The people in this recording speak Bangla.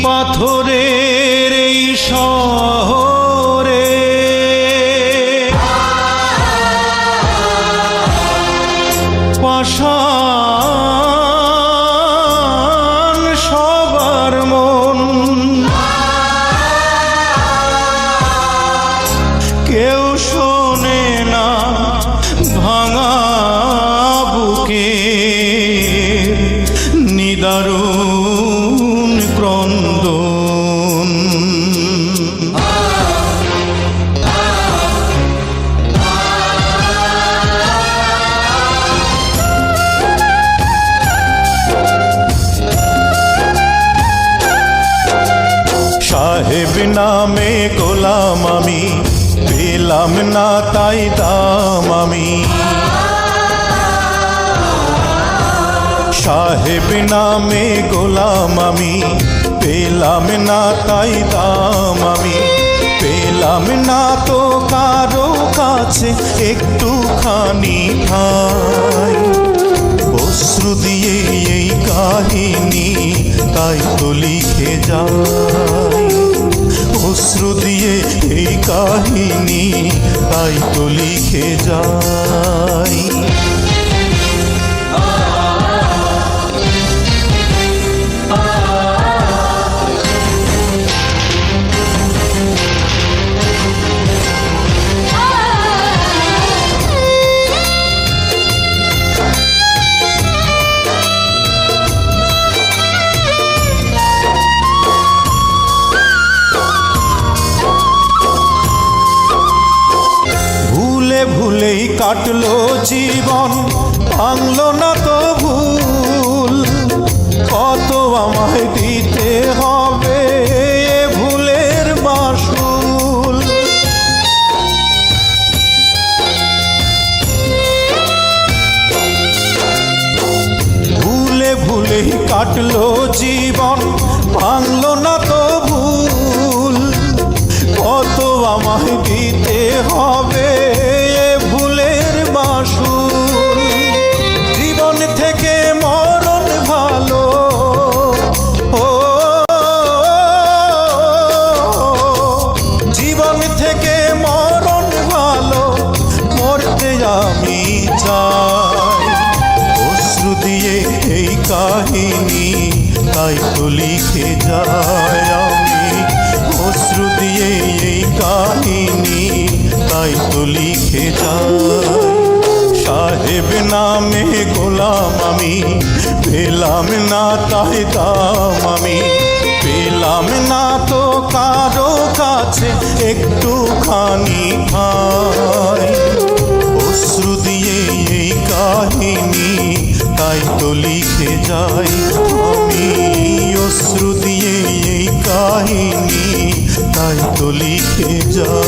পাথরের এই শহরে পাষাণ সবার মন, কেউ শোনে না ভাঙা বুকে নিদারুণ ক্রন্দন। সাহেব নামে গোলাম আমি, পেলাম না তাই দাম আমি। সাহেব নামে গোলাম আমি, পেলাম না তাই দাম আমি। পেলাম না তো কারো কাছে একটুখানি ঠাই, অশ্রু দিয়ে এই কাহিনী তাই তো লিখে যাই। অশ্রু দিয়ে এই কাহিনী তাই তো লিখে যাই। ভুলেই কাটলো জীবন, ভাঙলো না তো ভুল। কত আমায় দিতে হবে ভুলের মাসুল। ভুলেই কাটলো জীবন, ভাঙলো না তো ভুল। কত আমায় দিতে হবে ভুলের মাসুল। জীবন থেকে মরণ ভালো, ও জীবন থেকে মরণ ভালো, মরতে আমি চাই। অশ্রু দিয়ে এই কাহিনী তাই তো লিখে যায় আমি। অশ্রু দিয়ে এই কাহিনী তাই তো লিখে যায়। সাহেব নামে গোলাম আমি, পেলাম না তাই দাম আমি। পেলাম না তো কারো কাছে একটুখানি ঠাই, অশ্রু দিয়ে এই কাহিনী তাই তো লিখে যাই আমি। অশ্রু দিয়ে এই কাহিনী তাই তো লিখে যাই।